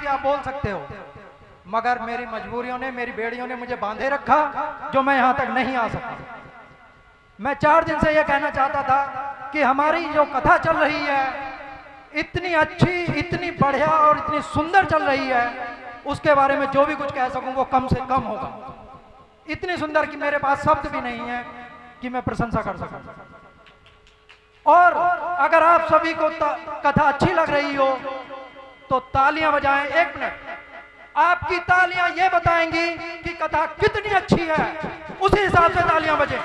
कि आप बोल सकते हो, मगर मेरी मजबूरियों ने, मेरी बेड़ियों ने मुझे बांधे रखा, जो मैं यहाँ तक नहीं आ सका। मैं 4 दिन से ये कहना चाहता था कि हमारी जो कथा चल रही है इतनी अच्छी, इतनी बढ़िया और इतनी सुंदर चल रही है, उसके बारे में जो भी कुछ कह सकूं वो कम से कम होगा। इतनी सुंदर कि मेरे पास शब्द भी नहीं है कि मैं प्रशंसा कर सकूं। और अगर आप सभी को कथा अच्छी लग रही हो तो तालियां बजाएं। 1 मिनट, आपकी तालियां ये बताएंगी कि कथा कितनी अच्छी है, उसी हिसाब से तालियां बजें।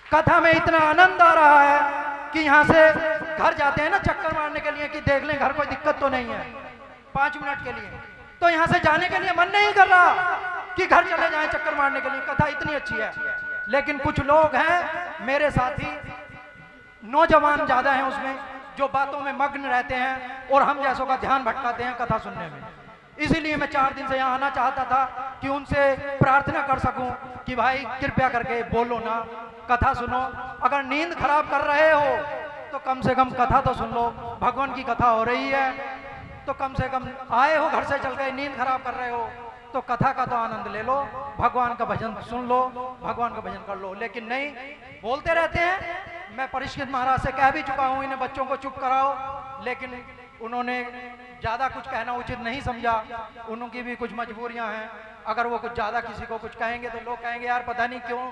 कथा में इतना आनंद आ रहा है कि यहां से घर जाते हैं ना चक्कर मारने के लिए कि देख लें घर कोई दिक्कत तो नहीं है 5 मिनट के लिए, तो यहां से जाने के लिए मन नहीं कर रहा कि घर चले जाएं चक्कर मारने के लिए। कथा इतनी अच्छी है, लेकिन कुछ लोग हैं मेरे साथी, नौजवान ज्यादा हैं उसमें, जो बातों में मग्न रहते हैं और हम जैसों का ध्यान भटकाते हैं कथा सुनने में। इसीलिए मैं 4 दिन से यहाँ आना चाहता था कि उनसे प्रार्थना कर सकूं कि भाई कृपया करके बोलो ना, कथा सुनो। अगर नींद खराब कर रहे हो तो कम से कम कथा तो सुन लो। भगवान की कथा हो रही है तो कम से कम आए हो घर से चल गए, नींद खराब कर रहे हो तो कथा का तो आनंद ले लो, भगवान का भजन सुन लो, भगवान का भजन कर लो। लेकिन नहीं, बोलते रहते हैं। मैं परीक्षित महाराज से कह भी चुका हूं इन्हें बच्चों को चुप कराओ, लेकिन उन्होंने ज्यादा कुछ कहना उचित नहीं समझा। उनकी भी कुछ मजबूरियां हैं, अगर वो कुछ ज्यादा किसी को कुछ कहेंगे तो लोग कहेंगे यार पता नहीं क्यों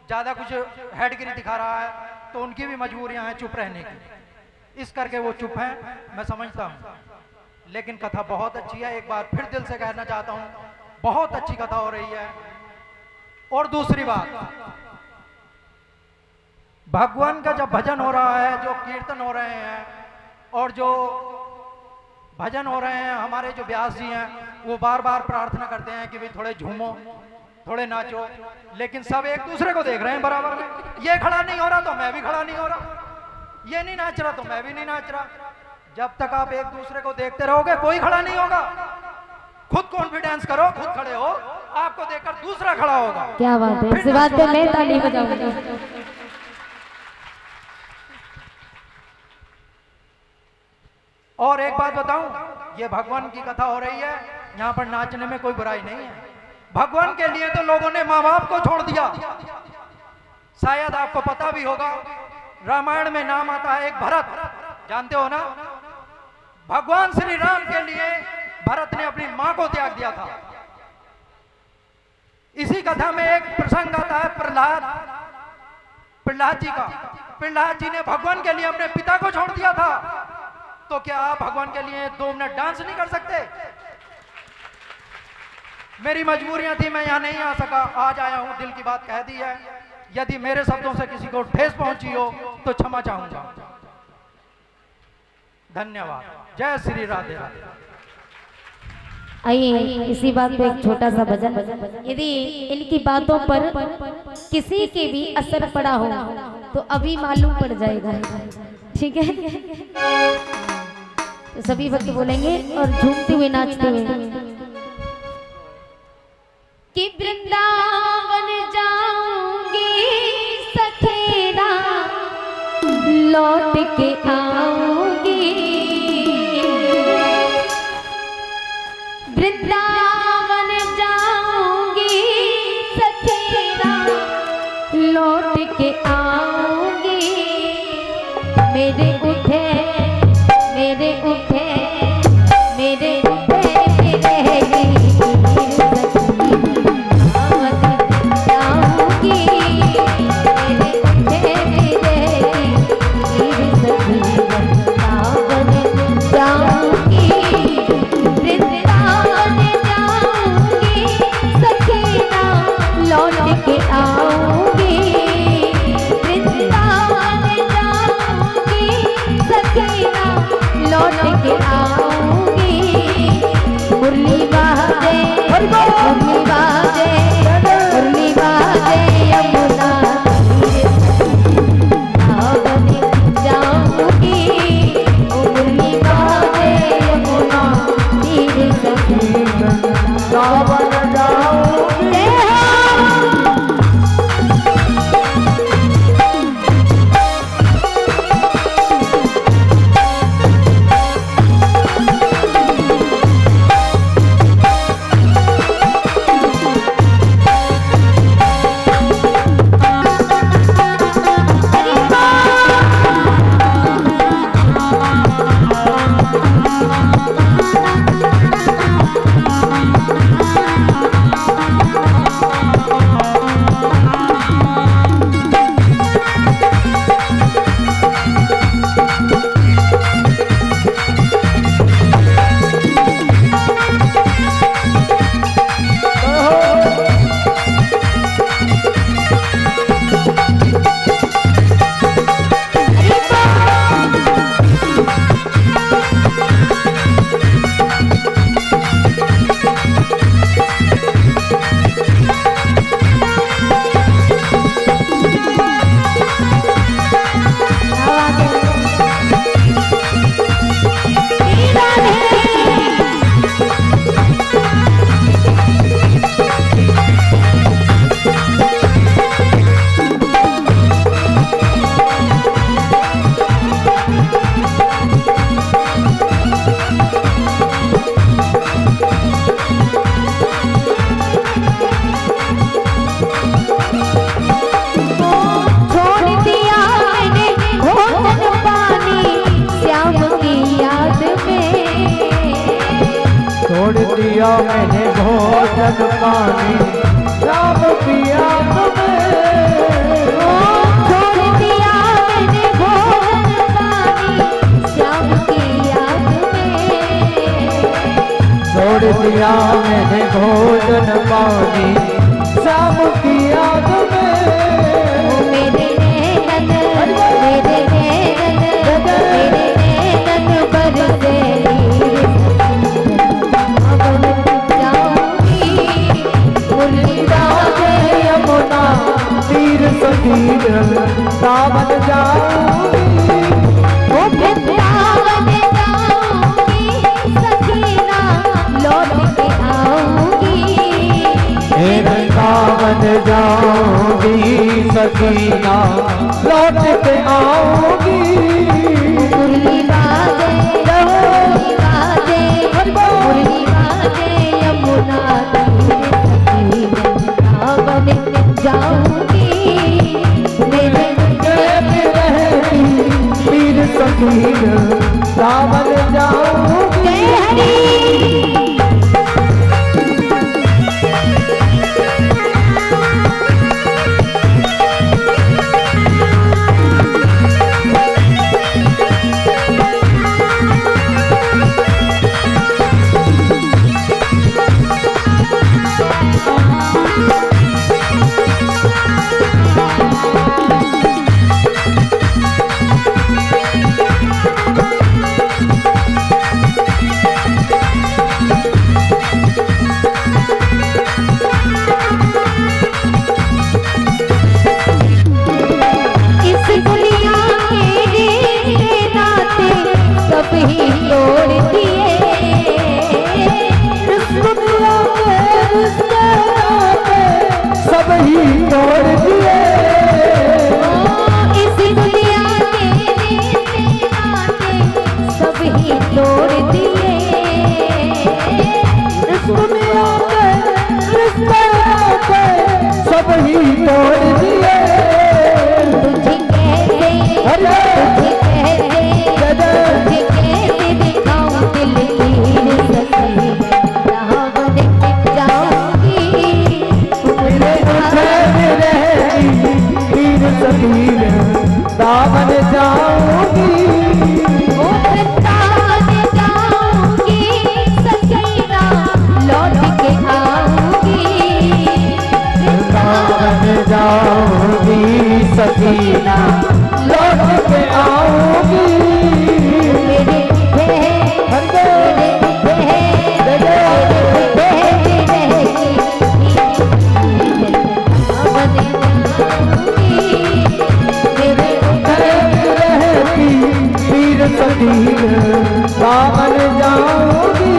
ज्यादा कुछ हेडगिरी दिखा रहा है, तो उनकी भी मजबूरियां हैं चुप रहने की, इस करके वो चुप हैं, मैं समझता हूं। लेकिन कथा बहुत अच्छी है, एक बार फिर दिल से कहना चाहता हूं, बहुत अच्छी कथा हो रही है। और दूसरी बात, भगवान का जब भजन हो रहा है, जो कीर्तन हो रहे हैं और जो भजन हो रहे हैं, हमारे जो व्यास जी हैं वो बार बार प्रार्थना करते हैं कि भाई थोड़े झूमो, थोड़े नाचो, लेकिन सब एक दूसरे को देख रहे हैं बराबर में। ये खड़ा नहीं हो रहा तो मैं भी खड़ा नहीं हो रहा, ये नहीं नाच रहा तो मैं भी नहीं नाच रहा। जब तक आप एक दूसरे को देखते रहोगे कोई खड़ा नहीं होगा। खुद कॉन्फिडेंस करो, खुद खड़े हो, आपको देखकर दूसरा खड़ा होगा। क्या बात है, इस बात पे मैं ताली बजाऊंगा। और एक बात बताऊं, ये भगवान की कथा हो रही है, यहाँ पर नाचने में कोई बुराई नहीं है। भगवान के लिए तो लोगों ने माँ बाप को छोड़ दिया। शायद आपको पता भी होगा, रामायण में नाम आता है एक भरत, जानते हो ना? भगवान श्री राम के लिए भरत ने अपनी मां को त्याग दिया था। इसी कथा में एक प्रसंग आता है प्रहलाद जी का। प्रहलाद जी ने भगवान के लिए अपने पिता को छोड़ दिया था, तो क्या आप भगवान के लिए 2 मिनट डांस नहीं कर सकते? मेरी मजबूरियां थी, मैं यहाँ नहीं आ सका, आज आया हूं, दिल की बात कह दी है। यदि मेरे शब्दों से किसी को ठेस पहुंची हो तो क्षमा चाहूंगा। धन्यवाद। जय श्री राधे राधे। आइए इसी बात पे एक छोटा सा भजन। यदि इनकी बातों पर किसी के भी असर पड़ा हो तो अभी मालूम पड़ जाएगा, ठीक है? तो सभी भक्त बोलेंगे और झूमते हुए नाचते हुए कि वृंदावन जाऊंगी सखेरा लौट के आऊंगी, वृंदावन जाऊंगी सखेरा लौट के आऊंगी। मेरे उठे मेरे उठे मेरे उठे दिया मैंने भोजन पानी श्याम की याद में, छोड़ दिया मैंने भोजन पानी श्याम की याद में, छोड़ दिया मैंने भोजन पानी श्याम की याद में। मेरे नैनन बरसे यमुना तीर सतीर सावन जाऊंगी, ओ वृंदावन जाऊंगी सखीना लौट के आऊंगी, वृंदावन जाऊंगी सकीना लौट के आऊंगी। मुरली बाजे मुरली बाजे यमुना तीर सखीना वृंदावन जाऊंगी, मेरे तीर सकीन सावन जाऊंगी। जय हरि सब ही तोड़ दिए, सब ही तोड़ दिए, इस दुनिया के नाते सब ही तोड़ दिए, इस दुनिया के रिश्ते सब ही तोड़ दिए। तुझे कहते दिखाऊं दिल की सखी रावण जाऊंगी, तीर सकीन सावन जाऊंगी, ओ वृंदावन जाऊंगी सखीना लौट के आऊंगी, वृंदावन जाऊंगी सकीना लौट के आऊंगी। मेरे तीर सकीन सावन जाऊंगी।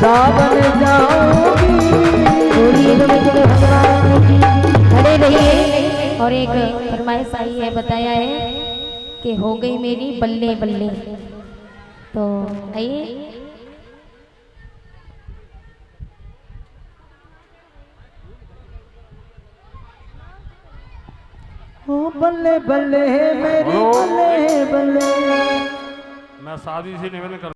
सावन जाऊंगी। खड़े रहिए। और एक फरमाइश आई है, बताया है कि हो गई मेरी बल्ले बल्ले, तो आइए। ओ बल्ले बल्ले मेरे हेलो। बल्ले बल्ले। मैं शादी से निवेदन कर